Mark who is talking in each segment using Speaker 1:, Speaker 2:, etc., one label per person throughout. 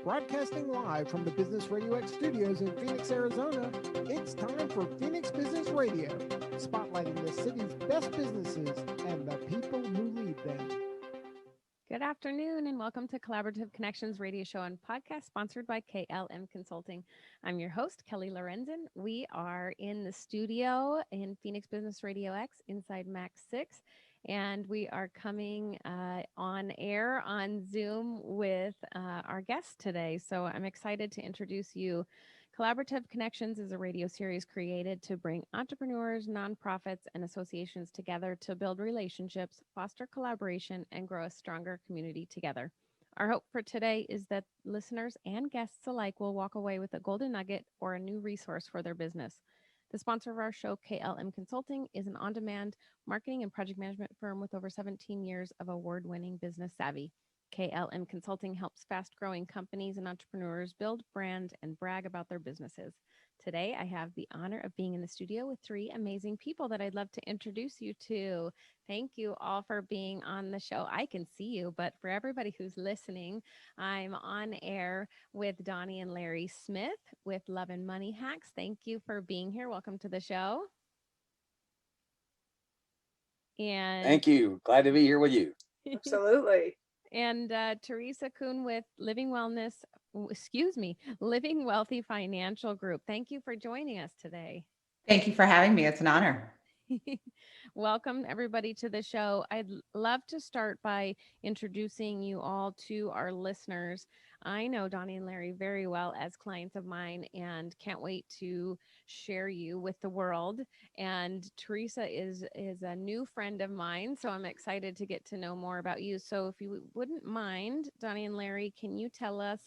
Speaker 1: Broadcasting live from the Business Radio X studios in Phoenix, Arizona, it's time for Phoenix Business Radio, spotlighting the city's best businesses and the people who lead them.
Speaker 2: Good afternoon and welcome to Collaborative Connections radio show and podcast sponsored by KLM Consulting. I'm your host, Kelly Lorenzen. We are in the studio in Phoenix Business Radio X inside Max 6, and we are coming on air on Zoom with our guest today. So I'm excited to introduce you. Collaborative Connections is a radio series created to bring entrepreneurs, nonprofits, and associations together to build relationships, foster collaboration, and grow a stronger community together. Our hope for today is that listeners and guests alike will walk away with a golden nugget or a new resource for their business. The sponsor of our show, KLM Consulting, is an on-demand marketing and project management firm with over 17 years of award-winning business savvy. KLM Consulting helps fast-growing companies and entrepreneurs build, brand, and brag about their businesses. Today, I have the honor of being in the studio with three amazing people that I'd love to introduce you to. Thank you all for being on the show. I can see you, but for everybody who's listening, I'm on air with Donnie and Larry Smith with Love and Money Hacks. Thank you for being here. Welcome to the show. And
Speaker 3: thank you. Glad to be here with you.
Speaker 4: Absolutely.
Speaker 2: And Teresa Kuhn with Living Wealthy Financial Group. Thank you for joining us today.
Speaker 5: Thank you for having me. It's an honor.
Speaker 2: Welcome everybody to the show. I'd love to start by introducing you all to our listeners. I know Donnie and Larry very well as clients of mine and can't wait to share you with the world. And Teresa is a new friend of mine, so I'm excited to get to know more about you. So if you wouldn't mind, Donnie and Larry, can you tell us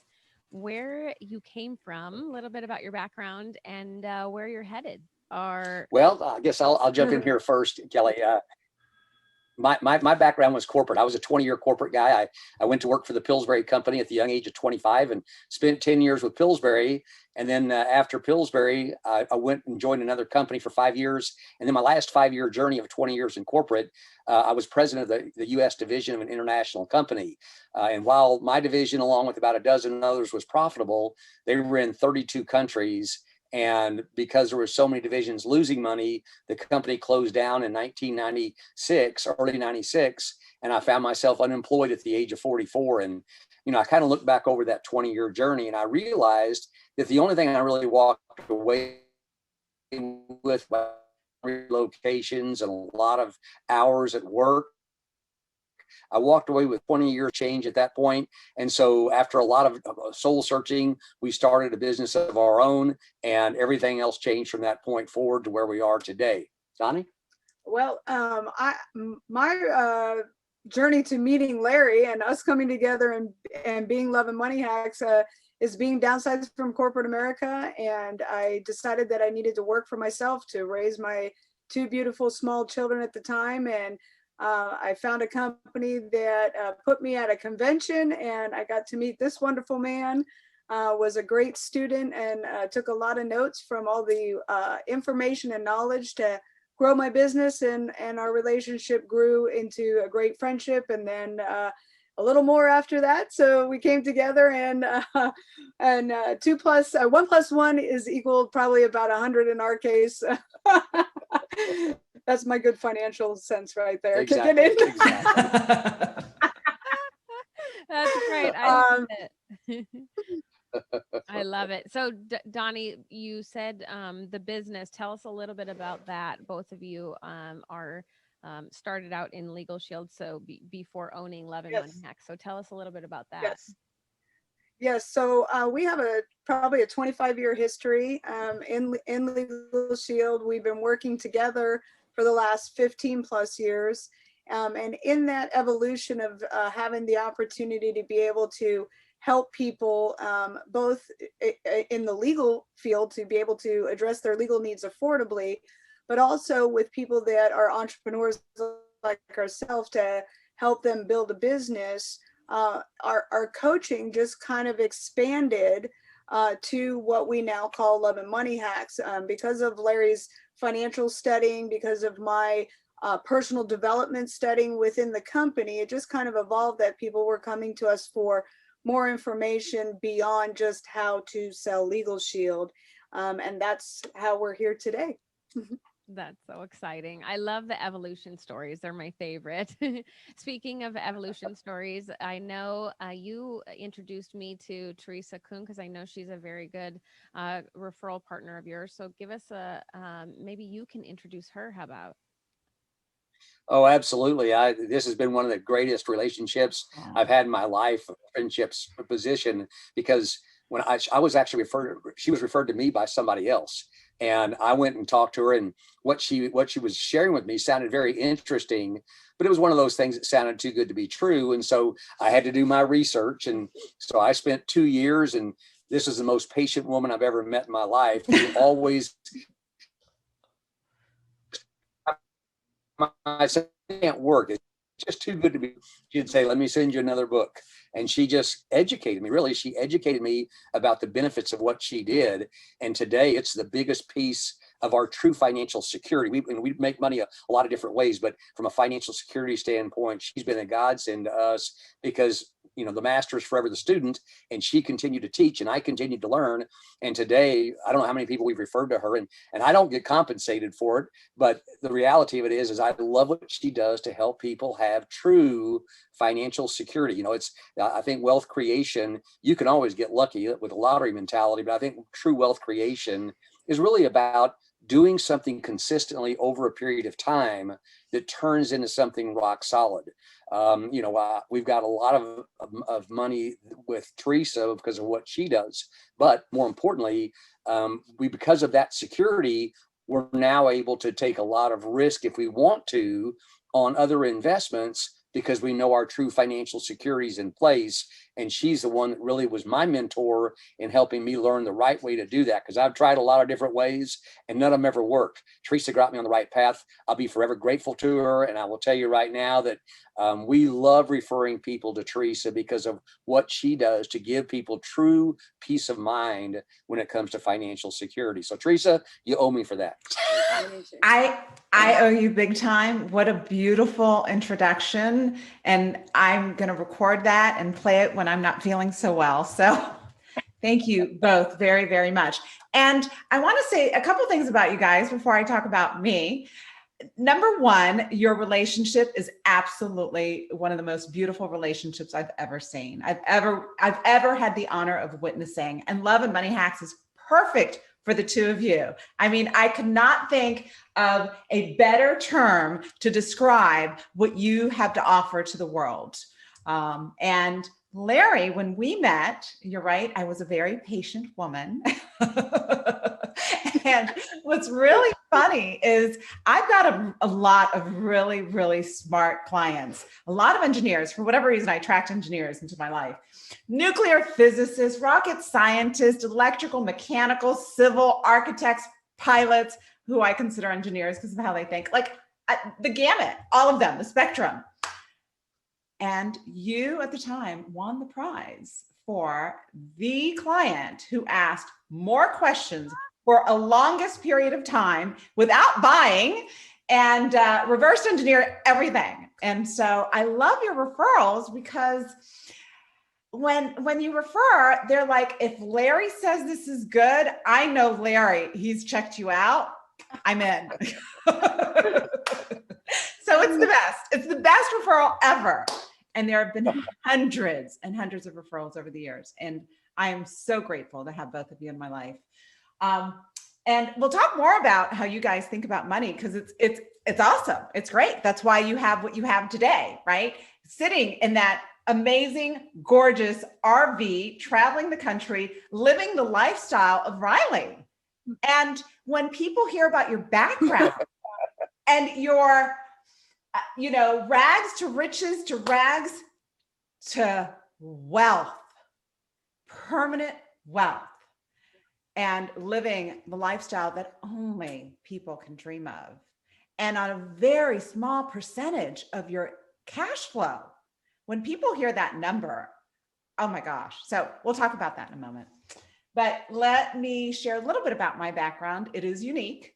Speaker 2: where you came from, a little bit about your background and where you're headed?
Speaker 3: Well, I guess I'll jump in here first, Kelly. My background was corporate. I was a 20-year corporate guy. I went to work for the Pillsbury Company at the young age of 25 and spent 10 years with Pillsbury. And then after Pillsbury, I went and joined another company for 5 years. And then my last 5-year journey of 20 years in corporate, I was president of the U.S. division of an international company. And while my division, along with about a dozen others, was profitable, they were in 32 countries. And because there were so many divisions losing money, the company closed down in 1996, early 96, and I found myself unemployed at the age of 44. And, I kind of looked back over that 20-year journey and I realized that the only thing I really walked away with relocations and a lot of hours at work. I walked away with 20 years change at that point. And so after a lot of soul searching, we started a business of our own and everything else changed from that point forward to where we are today. Donnie?
Speaker 4: Well, my journey to meeting Larry and us coming together and being Love and Money Hacks is being downsized from corporate America. And I decided that I needed to work for myself to raise my two beautiful small children at the time. And I found a company that put me at a convention and I got to meet this wonderful man, was a great student and took a lot of notes from all the information and knowledge to grow my business, and our relationship grew into a great friendship, and then a little more after that. So we came together and 1 + 1 is equal probably about 100 in our case. That's my good financial sense right there.
Speaker 3: Exactly.
Speaker 4: Exactly.
Speaker 2: That's great. I love it. I love it. So Donnie, you said the business. Tell us a little bit about that. Both of you are started out in Legal Shield, so before owning Love and Money Hacks. So tell us a little bit about that.
Speaker 4: Yes. So we have probably a 25-year history in Legal Shield. We've been working together for the last 15 plus years. And in that evolution of having the opportunity to be able to help people both in the legal field to be able to address their legal needs affordably, but also with people that are entrepreneurs like ourselves to help them build a business. Our coaching just kind of expanded to what we now call Love and Money Hacks. Because of Larry's financial studying, because of my personal development studying within the company, it just kind of evolved that people were coming to us for more information beyond just how to sell Legal Shield. And that's how we're here today.
Speaker 2: That's so exciting. I love the evolution stories. They're my favorite. Speaking of evolution stories, I know you introduced me to Teresa Kuhn because I know she's a very good referral partner of yours. So give us maybe you can introduce her. How about?
Speaker 3: Oh, absolutely. This has been one of the greatest relationships I've had in my life, friendships position, because when I was actually she was referred to me by somebody else. And I went and talked to her, and what she was sharing with me sounded very interesting, but it was one of those things that sounded too good to be true. And so I had to do my research. And so I spent 2 years, and this is the most patient woman I've ever met in my life. Who always I said, can't work. It's just too good to be. She'd say, let me send you another book. And she just educated me. Really, she educated me about the benefits of what she did. And today it's the biggest piece of our true financial security. We make money a lot of different ways, but from a financial security standpoint, she's been a godsend to us because the master is forever the student, and she continued to teach and I continued to learn. And today, I don't know how many people we've referred to her, and I don't get compensated for it, but the reality of it is I love what she does to help people have true financial security. I think wealth creation, you can always get lucky with a lottery mentality, but I think true wealth creation is really about doing something consistently over a period of time that turns into something rock solid. We've got a lot of money with Teresa because of what she does, but more importantly, because of that security, we're now able to take a lot of risk if we want to on other investments because we know our true financial security is in place. And she's the one that really was my mentor in helping me learn the right way to do that, because I've tried a lot of different ways and none of them ever worked. Teresa got me on the right path. I'll be forever grateful to her. And I will tell you right now that we love referring people to Teresa because of what she does to give people true peace of mind when it comes to financial security. So Teresa, you owe me for that.
Speaker 5: I owe you big time. What a beautiful introduction. And I'm going to record that and play it when I'm not feeling so well. So thank you both very, very much. And I want to say a couple things about you guys before I talk about me. Number one, your relationship is absolutely one of the most beautiful relationships I've ever seen. I've ever had the honor of witnessing, and Love and Money Hacks is perfect for the two of you. I mean, I could not think of a better term to describe what you have to offer to the world. And Larry, when we met, you're right, I was a very patient woman. And what's really funny is I've got a lot of really, really smart clients, a lot of engineers. For whatever reason, I attract engineers into my life. Nuclear physicists, rocket scientists, electrical, mechanical, civil, architects, pilots, who I consider engineers because of how they think, like the gamut, all of them, the spectrum. And you at the time won the prize for the client who asked more questions for a longest period of time without buying and reverse engineer everything. And so I love your referrals because when you refer, they're like, if Larry says this is good, I know Larry, he's checked you out, I'm in. So it's the best. It's the best referral ever. And there have been hundreds and hundreds of referrals over the years. And I am so grateful to have both of you in my life. And we'll talk more about how you guys think about money because it's awesome. It's great. That's why you have what you have today, right? Sitting in that amazing, gorgeous RV, traveling the country, living the lifestyle of Riley. And when people hear about your background and your, rags to riches to rags to wealth, permanent wealth, and living the lifestyle that only people can dream of, and on a very small percentage of your cash flow. When people hear that number, oh my gosh. So we'll talk about that in a moment. But let me share a little bit about my background. It is unique.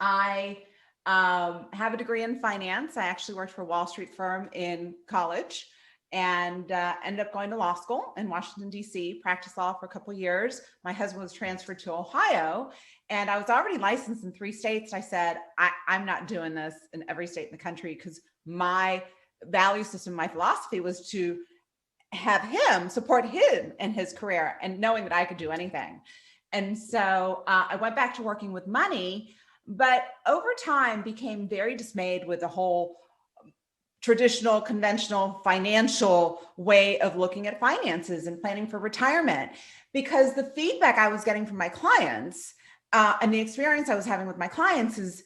Speaker 5: I have a degree in finance. I actually worked for a Wall Street firm in college. and ended up going to law school in Washington, D.C., practiced law for a couple of years. My husband was transferred to Ohio, and I was already licensed in 3 states. I said, I'm not doing this in every state in the country, because my value system, my philosophy was to have him support him in his career and knowing that I could do anything. And so I went back to working with money, but over time became very dismayed with the whole traditional, conventional financial way of looking at finances and planning for retirement, because the feedback I was getting from my clients and the experience I was having with my clients is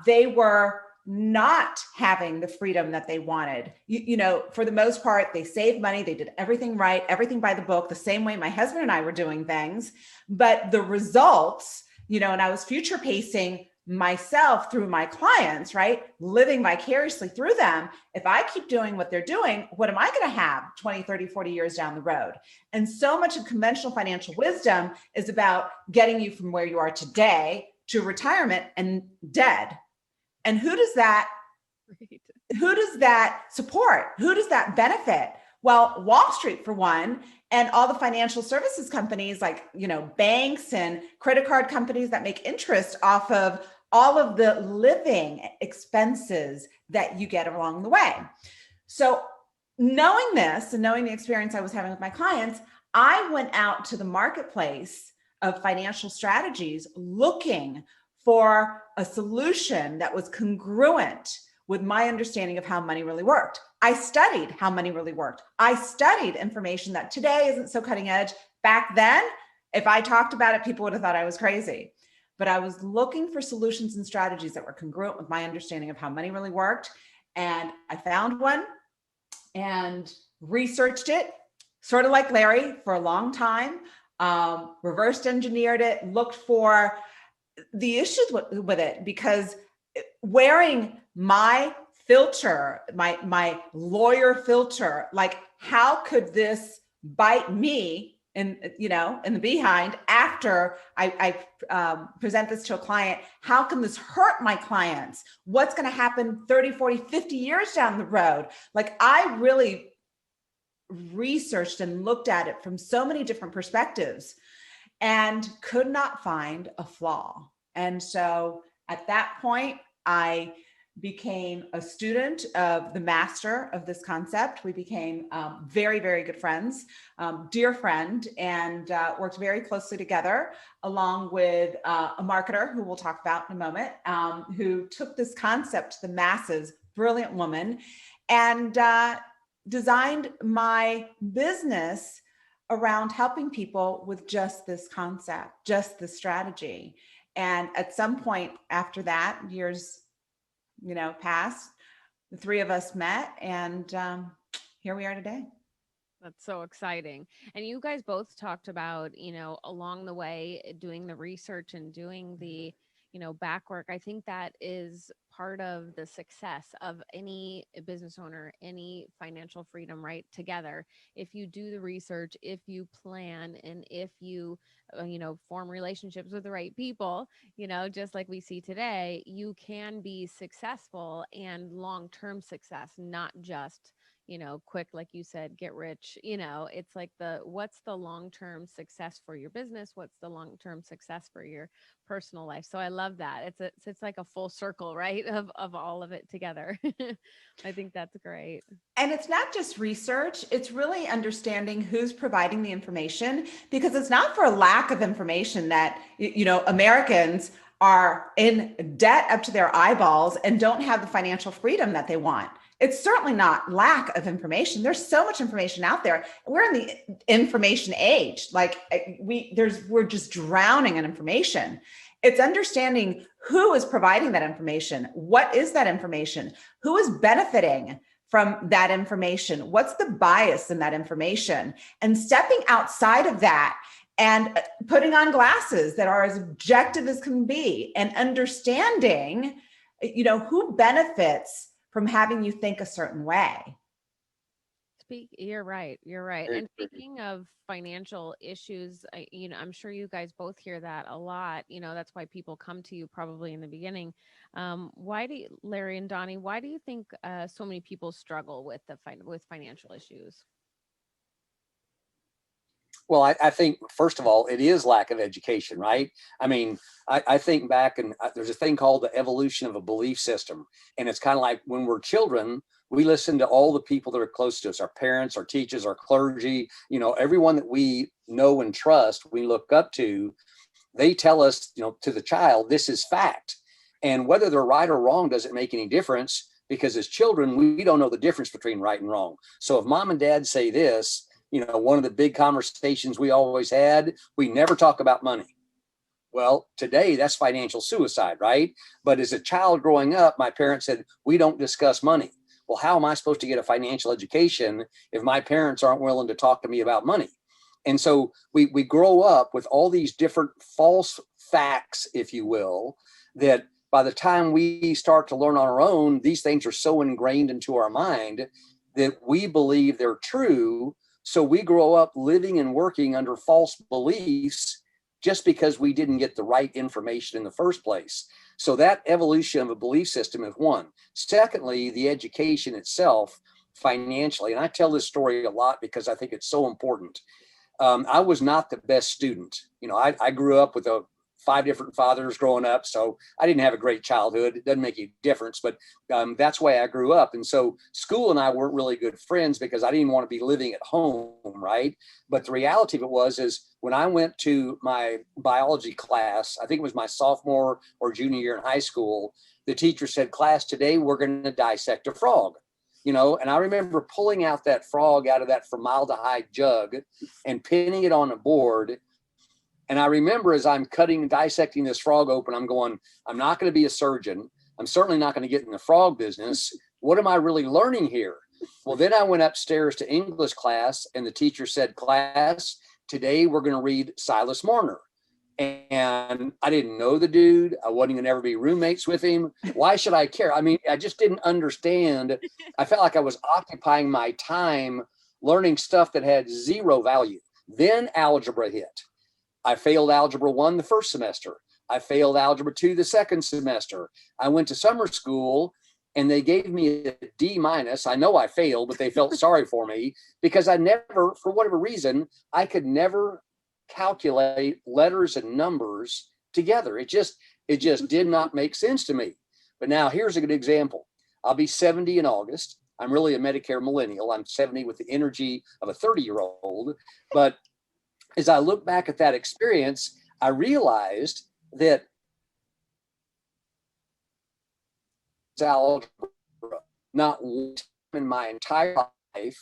Speaker 5: they were not having the freedom that they wanted. You know, for the most part, they saved money, they did everything right, everything by the book, the same way my husband and I were doing things. But the results, you know, and I was future pacing myself through my clients, right? Living vicariously through them. If I keep doing what they're doing, what am I going to have 20, 30, 40 years down the road? And so much of conventional financial wisdom is about getting you from where you are today to retirement and dead. And who does that support? Who does that benefit? Well, Wall Street, for one, and all the financial services companies like, you know, banks and credit card companies that make interest off of all of the living expenses that you get along the way. So knowing this and knowing the experience I was having with my clients, I went out to the marketplace of financial strategies looking for a solution that was congruent with my understanding of how money really worked. I studied how money really worked. I studied information that today isn't so cutting edge. Back then, if I talked about it, people would have thought I was crazy. But I was looking for solutions and strategies that were congruent with my understanding of how money really worked. And I found one and researched it, sort of like Larry, for a long time, reversed engineered it, looked for the issues with it, because wearing my filter, my lawyer filter, like, how could this bite me in the behind after I present this to a client? How can this hurt my clients? What's going to happen 30, 40, 50 years down the road? Like, I really researched and looked at it from so many different perspectives and could not find a flaw. And so at that point, I became a student of the master of this concept. We became very, very good friends, dear friend, and worked very closely together, along with a marketer who we'll talk about in a moment, who took this concept to the masses, brilliant woman, and designed my business around helping people with just this concept, just the strategy. And at some point after that, years, passed, the 3 of us met, and here we are today.
Speaker 2: That's so exciting. And you guys both talked about, along the way, doing the research and doing the, back work. I think that is part of the success of any business owner, any financial freedom, right? Together. If you do the research, if you plan, and if you, form relationships with the right people, just like we see today, you can be successful and long-term success, not just quick, like you said, get rich. It's like what's the long-term success for your business? What's the long-term success for your personal life? So I love that. It's like a full circle, right? Of all of it together. I think that's great.
Speaker 5: And it's not just research, it's really understanding who's providing the information, because it's not for a lack of information that, Americans are in debt up to their eyeballs and don't have the financial freedom that they want. It's certainly not lack of information. There's so much information out there. We're in the information age. Like, we're just drowning in information. It's understanding who is providing that information. What is that information? Who is benefiting from that information? What's the bias in that information? And stepping outside of that and putting on glasses that are as objective as can be, and understanding, who benefits from having you think a certain way.
Speaker 2: You're right. You're right.
Speaker 3: Very
Speaker 2: And
Speaker 3: true.
Speaker 2: speaking of financial issues, I'm sure you guys both hear that a lot. That's why people come to you probably in the beginning. Why do you, Larry and Donnie, why do you think so many people struggle with with financial issues?
Speaker 3: Well, I think, first of all, it is lack of education, right? I mean, I think back and there's a thing called the evolution of a belief system. And it's kind of like when we're children, we listen to all the people that are close to us, our parents, our teachers, our clergy, everyone that we know and trust, we look up to. They tell us, to the child, this is fact. And whether they're right or wrong doesn't make any difference, because as children, we don't know the difference between right and wrong. So if mom and dad say this, one of the big conversations we always had, we never talk about money. Well, today that's financial suicide, right? But as a child growing up, my parents said, we don't discuss money. Well, how am I supposed to get a financial education if my parents aren't willing to talk to me about money? And so we grow up with all these different false facts, if you will, that by the time we start to learn on our own, these things are so ingrained into our mind that we believe they're true. So we grow up living and working under false beliefs just because we didn't get the right information in the first place. So that evolution of a belief system is one. Secondly, the education itself financially, and I tell this story a lot because I think it's so important. I was not the best student. I grew up with 5 different fathers growing up, so I didn't have a great childhood. It doesn't make any difference, but that's why I grew up. And so school and I weren't really good friends because I didn't want to be living at home, right? But the reality of it is when I went to my biology class, I think it was my sophomore or junior year in high school, the teacher said, class, today we're going to dissect a frog. And I remember pulling out that frog out of that formaldehyde jug and pinning it on a board. And I remember as I'm dissecting this frog open, I'm going, I'm not going to be a surgeon. I'm certainly not going to get in the frog business. What am I really learning here? Well, then I went upstairs to English class and the teacher said, class, today we're going to read Silas Marner. And I didn't know the dude. I wasn't going to ever be roommates with him. Why should I care? I mean, I just didn't understand. I felt like I was occupying my time learning stuff that had zero value. Then algebra hit. I failed algebra 1 the first semester. I failed algebra 2 the second semester. I went to summer school and they gave me a D-. I know I failed, but they felt sorry for me because I never, for whatever reason, I could never calculate letters and numbers together. It just did not make sense to me. But now here's a good example. I'll be 70 in August. I'm really a Medicare millennial. I'm 70 with the energy of a 30-year-old. But as I look back at that experience, I realized that algebra, not one time in my entire life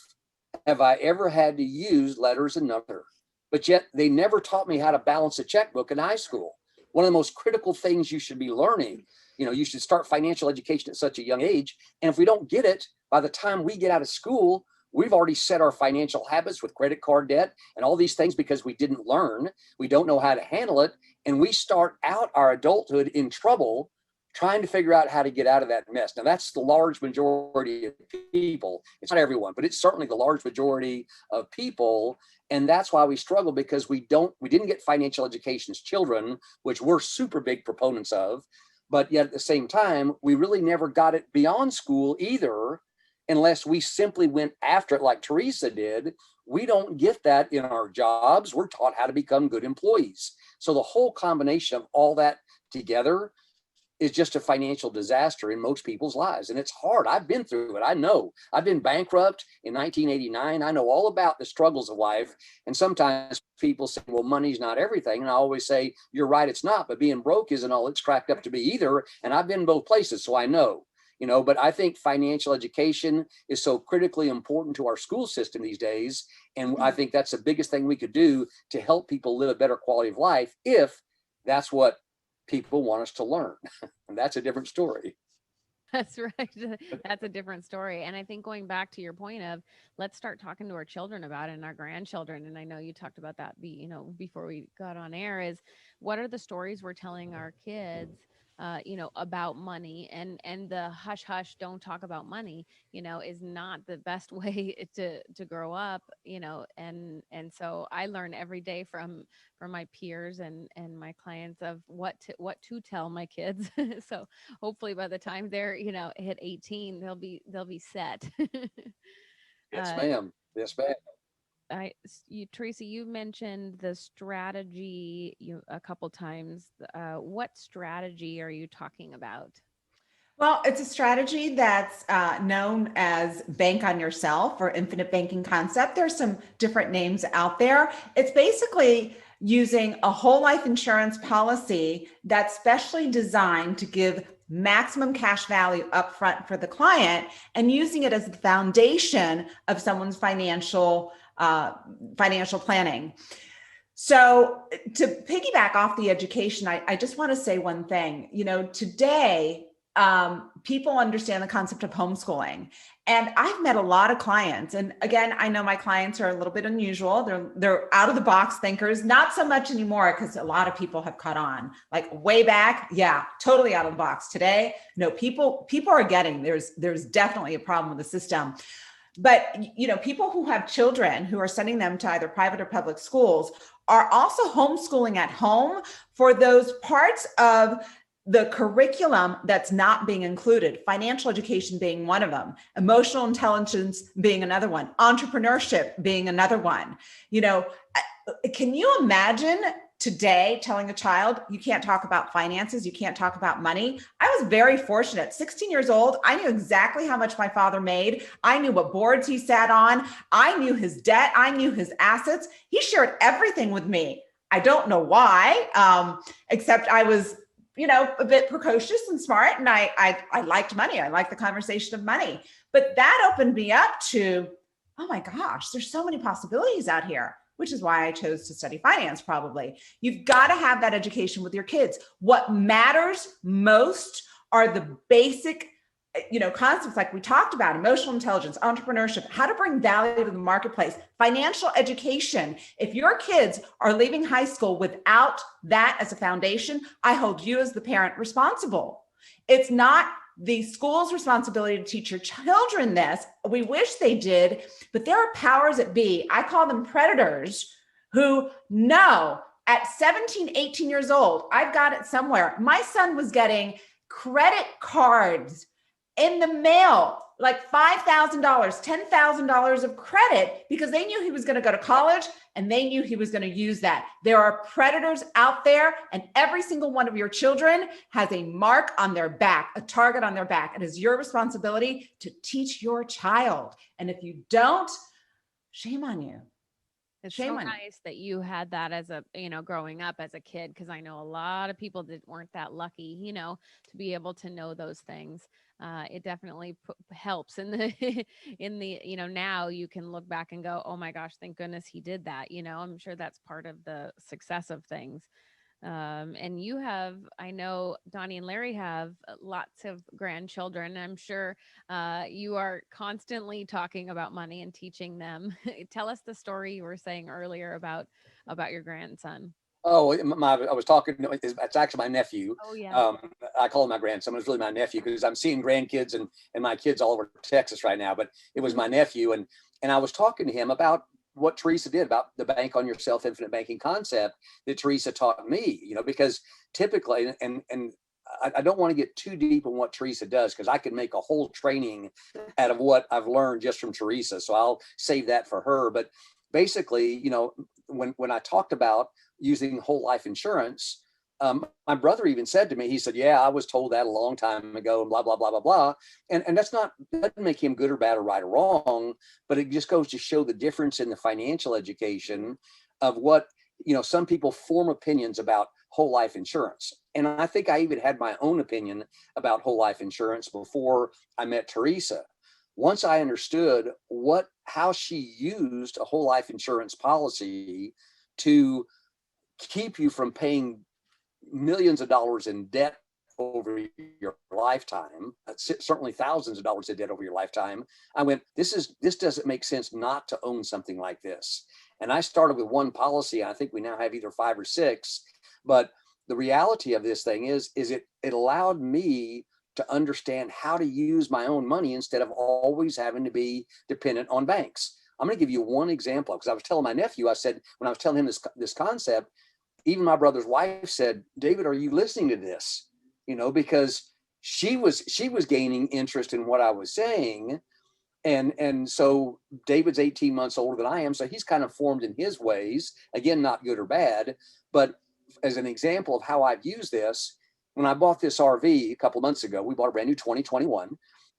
Speaker 3: have I ever had to use letters and numbers. But yet they never taught me how to balance a checkbook in high school. One of the most critical things you should be learning, you should start financial education at such a young age. And if we don't get it, by the time we get out of school, we've already set our financial habits with credit card debt and all these things because we didn't learn. We don't know how to handle it. And we start out our adulthood in trouble trying to figure out how to get out of that mess. Now, that's the large majority of people. It's not everyone, but it's certainly the large majority of people. And that's why we struggle, because we didn't get financial education as children, which we're super big proponents of. But yet at the same time, we really never got it beyond school either, unless we simply went after it like Teresa did. We don't get that in our jobs. We're taught how to become good employees. So the whole combination of all that together is just a financial disaster in most people's lives. And it's hard. I've been through it. I know. I've been bankrupt in 1989. I know all about the struggles of life. And sometimes people say, well, money's not everything. And I always say, you're right, it's not. But being broke isn't all it's cracked up to be either. And I've been both places, so I know. But I think financial education is so critically important to our school system these days. And I think that's the biggest thing we could do to help people live a better quality of life, if that's what people want us to learn. And that's a different story.
Speaker 2: That's right. That's a different story. And I think going back to your point of, let's start talking to our children about it and our grandchildren. And I know you talked about that, before we got on air, is what are the stories we're telling our kids about money, and the hush hush, don't talk about money, is not the best way to grow up, and so I learn every day from my peers and my clients of what to tell my kids. So hopefully by the time they're, hit 18, they'll be set.
Speaker 3: Yes,
Speaker 2: uh,
Speaker 3: ma'am. Yes, ma'am.
Speaker 2: Teresa, you mentioned the strategy a couple times. What strategy are you talking about?
Speaker 5: Well, it's a strategy that's known as bank on yourself or infinite banking concept. There's some different names out there. It's basically using a whole life insurance policy that's specially designed to give maximum cash value upfront for the client and using it as the foundation of someone's financial planning. So to piggyback off the education, I just want to say one thing. Today, people understand the concept of homeschooling. And I've met a lot of clients. And again, I know my clients are a little bit unusual. They're out of the box thinkers, not so much anymore because a lot of people have caught on. Like way back, yeah, totally out of the box. Today, no, people are getting there's definitely a problem with the system. But people who have children who are sending them to either private or public schools are also homeschooling at home for those parts of the curriculum that's not being included, financial education being one of them, emotional intelligence being another one, entrepreneurship being another one. Can you imagine today telling a child, you can't talk about finances, you can't talk about money? I was very fortunate. 16 years old, I knew exactly how much my father made. I knew what boards he sat on. I knew his debt. I knew his assets. He shared everything with me. I don't know why, except I was a bit precocious and smart. And I liked money. I liked the conversation of money. But that opened me up to, oh my gosh, there's so many possibilities out here, which is why I chose to study finance probably. You've got to have that education with your kids. What matters most are the basic concepts like we talked about: emotional intelligence, entrepreneurship, how to bring value to the marketplace, financial education. If your kids are leaving high school without that as a foundation, I hold you as the parent responsible. It's not the school's responsibility to teach your children this. We wish they did, but there are powers that be. I call them predators who know at 17, 18 years old, I've got it somewhere. My son was getting credit cards in the mail, like $5,000, $10,000 of credit because they knew he was going to go to college and they knew he was going to use that. There are predators out there, and every single one of your children has a mark on their back, a target on their back. It is your responsibility to teach your child. And if you don't, shame on you.
Speaker 2: It's so nice that you had that as a, growing up as a kid, because I know a lot of people that weren't that lucky, to be able to know those things. It definitely helps in the, now you can look back and go, oh my gosh, thank goodness he did that. I'm sure that's part of the success of things. And you have, I know Donnie and Larry have lots of grandchildren. I'm sure you are constantly talking about money and teaching them. Tell us the story you were saying earlier about your grandson.
Speaker 3: Oh, I was talking, it's actually my nephew.
Speaker 2: Oh, yeah.
Speaker 3: I call him my grandson. It's really my nephew because I'm seeing grandkids and my kids all over Texas right now, but it was my nephew. And I was talking to him about what Teresa did, about the bank on yourself, infinite banking concept that Teresa taught me, because typically, and I don't want to get too deep in what Teresa does, because I could make a whole training out of what I've learned just from Teresa. So I'll save that for her. But basically, when I talked about using whole life insurance, my brother even said to me, he said, yeah, I was told that a long time ago and blah, blah, blah, blah, blah. And that doesn't make him good or bad or right or wrong, but it just goes to show the difference in the financial education of what, some people form opinions about whole life insurance. And I think I even had my own opinion about whole life insurance before I met Teresa. Once I understood how she used a whole life insurance policy to keep you from paying millions of dollars in debt over your lifetime, certainly thousands of dollars in debt over your lifetime, I went, this doesn't make sense not to own something like this. And I started with one policy. I think we now have either 5 or 6, but the reality of this thing is it allowed me to understand how to use my own money instead of always having to be dependent on banks. I'm going to give you one example, because I was telling my nephew, I said, when I was telling him this concept, even my brother's wife said, David, are you listening to this? Because she was gaining interest in what I was saying. And so David's 18 months older than I am. So he's kind of formed in his ways, again, not good or bad, but as an example of how I've used this, when I bought this RV a couple of months ago, we bought a brand new 2021,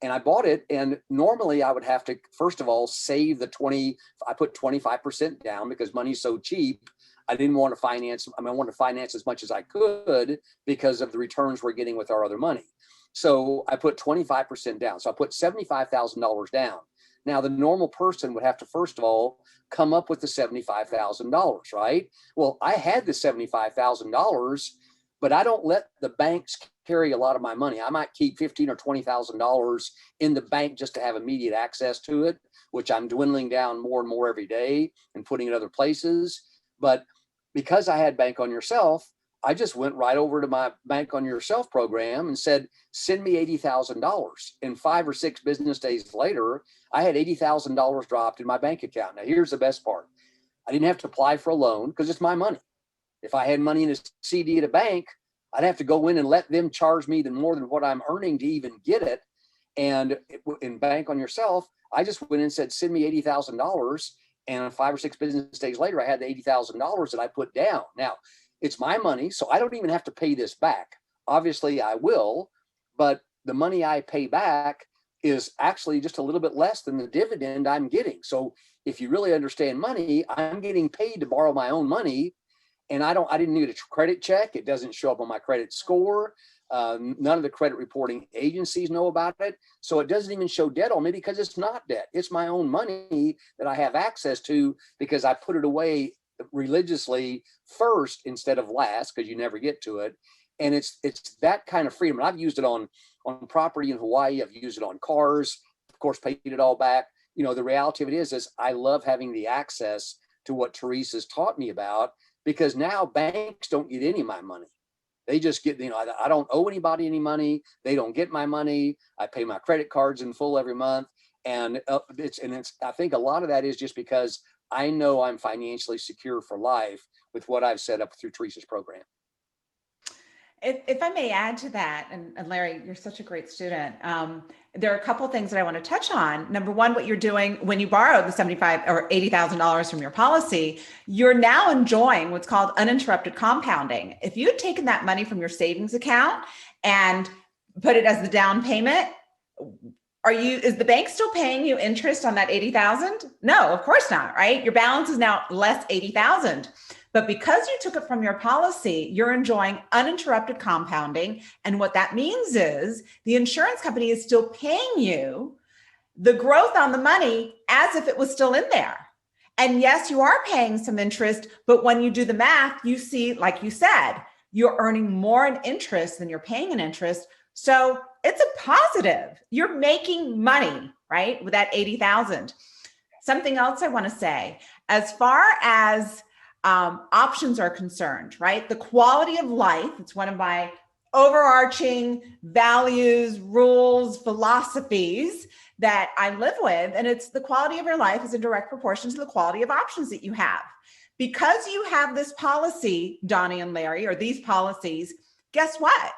Speaker 3: and I bought it. And normally I would have to, first of all, save I put 25% down because money's so cheap. I didn't want to finance. I wanted to finance as much as I could because of the returns we're getting with our other money. So I put 25% down. So I put $75,000 down. Now, the normal person would have to, first of all, come up with the $75,000, right? Well, I had the $75,000, but I don't let the banks carry a lot of my money. I might keep $15,000 or $20,000 in the bank just to have immediate access to it, which I'm dwindling down more and more every day and putting in other places. But because I had Bank on Yourself, I just went right over to my Bank on Yourself program and said, send me $80,000. And 5 or 6 business days later, I had $80,000 dropped in my bank account. Now, here's the best part. I didn't have to apply for a loan because it's my money. If I had money in a CD at a bank, I'd have to go in and let them charge me more than what I'm earning to even get it. And in Bank on Yourself, I just went in and said, send me $80,000. And 5 or 6 business days later, I had the $80,000 that I put down. Now, it's my money, so I don't even have to pay this back. Obviously, I will, but the money I pay back is actually just a little bit less than the dividend I'm getting. So if you really understand money, I'm getting paid to borrow my own money, and I didn't need a credit check. It doesn't show up on my credit score. None of the credit reporting agencies know about it. So it doesn't even show debt on me because it's not debt. It's my own money that I have access to because I put it away religiously first instead of last, because you never get to it. And it's that kind of freedom. And I've used it on property in Hawaii. I've used it on cars, of course, paid it all back. The reality of it is I love having the access to what Teresa's taught me about, because now banks don't get any of my money. They just get, I don't owe anybody any money. They don't get my money. I pay my credit cards in full every month. And I think a lot of that is just because I know I'm financially secure for life with what I've set up through Teresa's program.
Speaker 5: If I may add to that, and Larry, you're such a great student. There are a couple of things that I want to touch on. Number one, what you're doing when you borrow the $75,000 or $80,000 from your policy, you're now enjoying what's called uninterrupted compounding. If you had taken that money from your savings account and put it as the down payment, is the bank still paying you interest on that $80,000? No, of course not, right? Your balance is now less $80,000. But because you took it from your policy, you're enjoying uninterrupted compounding. And what that means is the insurance company is still paying you the growth on the money as if it was still in there. And yes, you are paying some interest, but when you do the math, you see, like you said, you're earning more in interest than you're paying in interest. So it's a positive. You're making money, right? With that 80,000. Something else I want to say, as far as options are concerned, right? The quality of life, it's one of my overarching values, rules, philosophies that I live with. And it's the quality of your life is in direct proportion to the quality of options that you have. Because you have this policy, Donnie and Larry, or these policies, guess what?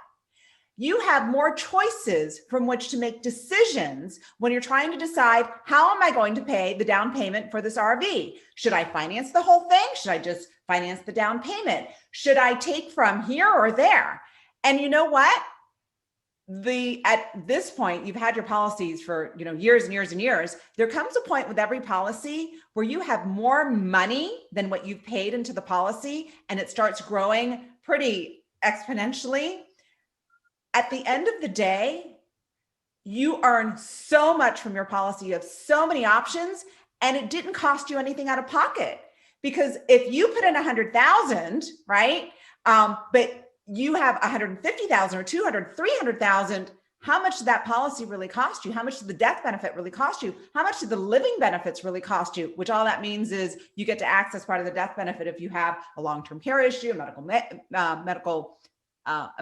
Speaker 5: You have more choices from which to make decisions when you're trying to decide, how am I going to pay the down payment for this RV? Should I finance the whole thing? Should I just finance the down payment? Should I take from here or there? And you know what? At this point, you've had your policies for years and years and years. There comes a point with every policy where you have more money than what you've paid into the policy, and it starts growing pretty exponentially. At the end of the day, you earn so much from your policy. You have so many options, and it didn't cost you anything out of pocket. Because if you put in 100,000, right? But you have 150,000 or 200, 300,000, how much did that policy really cost you? How much did the death benefit really cost you? How much did the living benefits really cost you? Which all that means is you get to access part of the death benefit if you have a long-term care issue, a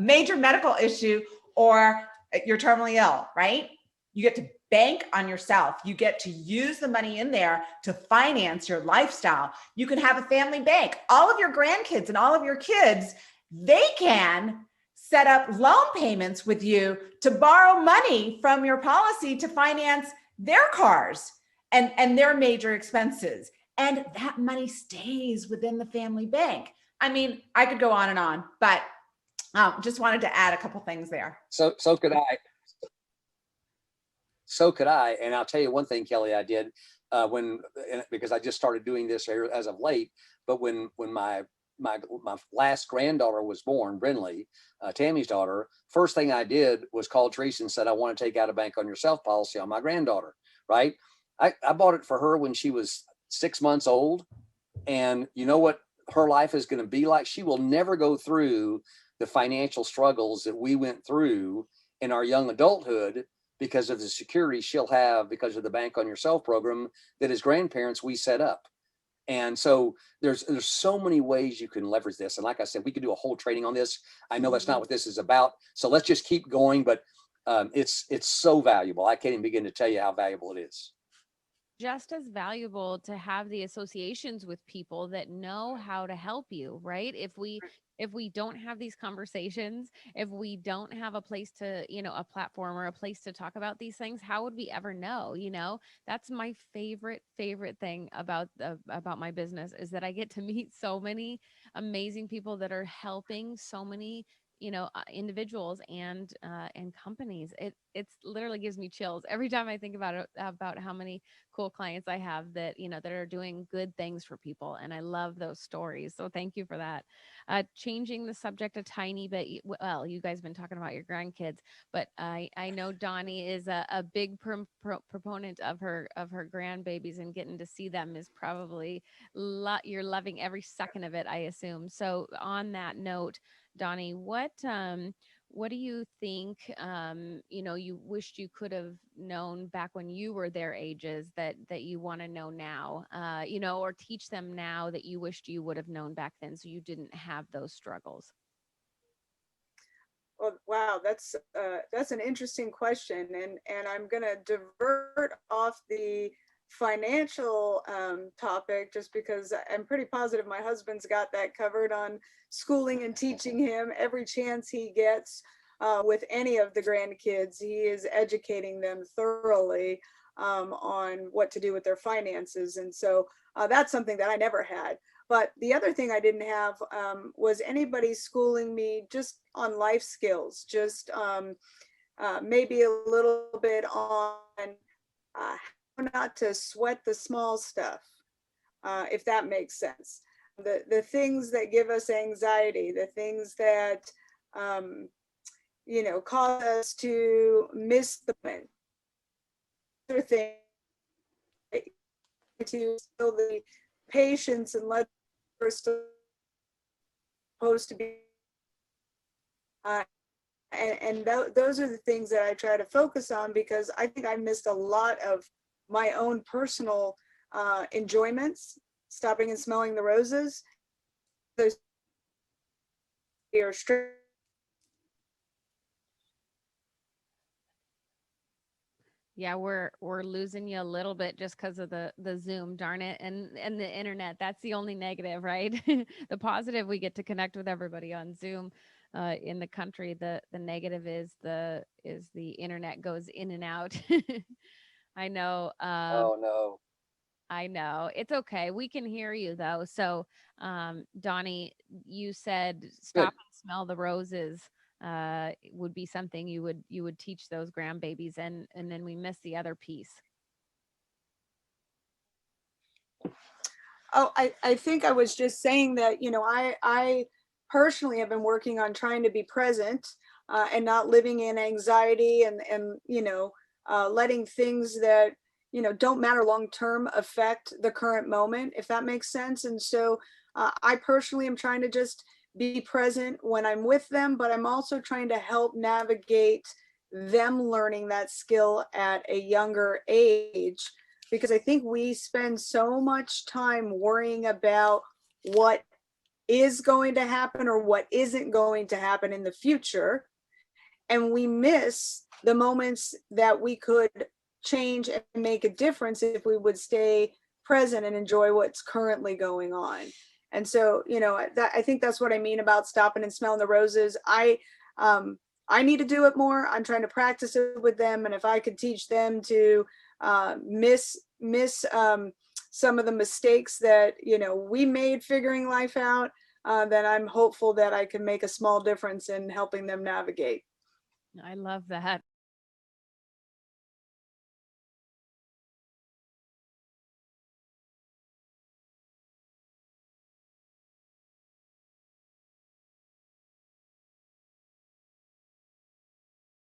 Speaker 5: major medical issue, or you're terminally ill, right? You get to bank on yourself. You get to use the money in there to finance your lifestyle. You can have a family bank. All of your grandkids and all of your kids, they can set up loan payments with you to borrow money from your policy to finance their cars and their major expenses. And that money stays within the family bank. I mean, I could go on, but just wanted to add a couple things there.
Speaker 3: So could I. So could I. And I'll tell you one thing, Kelly, I did because I just started doing this as of late. But when my last granddaughter was born, Brinley, Tammy's daughter, first thing I did was call Teresa and said, I want to take out a bank on yourself policy on my granddaughter, right? I bought it for her when she was 6 months old. And you know what her life is going to be like? She will never go through the financial struggles that we went through in our young adulthood because of the security she'll have because of the bank on yourself program that as grandparents we set up. And so there's so many ways you can leverage this. And like I said, we could do a whole training on this. I know that's not what this is about. So let's just keep going. But it's so valuable. I can't even begin to tell you how valuable it is.
Speaker 2: Just as valuable to have the associations with people that know how to help you, right? If we don't have these conversations, if we don't have a place to, a platform or a place to talk about these things, how would we ever know? That's my favorite thing about my business is that I get to meet so many amazing people that are helping so many individuals and companies. It's literally gives me chills every time I think about it, about how many cool clients I have that, that are doing good things for people. And I love those stories. So thank you for that. Changing the subject a tiny bit. Well, you guys have been talking about your grandkids, but I know Donnie is a big proponent of her grandbabies, and getting to see them is probably you're loving every second of it, I assume. So on that note, Donnie, what do you think, you wished you could have known back when you were their ages that you want to know now, or teach them now that you wished you would have known back then so you didn't have those struggles?
Speaker 4: Well, wow, that's an interesting question, and I'm going to divert off the financial topic just because I'm pretty positive my husband's got that covered on schooling and teaching him every chance he gets with any of the grandkids. He is educating them thoroughly on what to do with their finances, and so that's something that I never had. But the other thing I didn't have was anybody schooling me just on life skills, just maybe a little bit on how not to sweat the small stuff, if that makes sense. The things that give us anxiety, the things that, cause us to miss the moment. Other thing to build the patience and let we're supposed to be. Those are the things that I try to focus on, because I think I missed a lot of my own personal enjoyments, stopping and smelling the roses. Those are strict.
Speaker 2: Yeah, we're losing you a little bit just because of the Zoom, darn it, and the internet. That's the only negative, right? The positive, we get to connect with everybody on Zoom in the country. The negative is the internet goes in and out. I know.
Speaker 3: Oh no.
Speaker 2: I know. It's okay. We can hear you though. So, Donnie, you said stop and smell the roses would be something you would teach those grandbabies, and then we missed the other piece.
Speaker 4: Oh, I think I was just saying that, I personally have been working on trying to be present and not living in anxiety and letting things that, don't matter long-term affect the current moment, if that makes sense. And so I personally am trying to just be present when I'm with them, but I'm also trying to help navigate them learning that skill at a younger age, because I think we spend so much time worrying about what is going to happen or what isn't going to happen in the future. And we miss the moments that we could change and make a difference if we would stay present and enjoy what's currently going on. And so, you know, I think that's what I mean about stopping and smelling the roses. I need to do it more. I'm trying to practice it with them. And if I could teach them to miss some of the mistakes that, you know, we made figuring life out, then I'm hopeful that I can make a small difference in helping them navigate.
Speaker 2: I love that.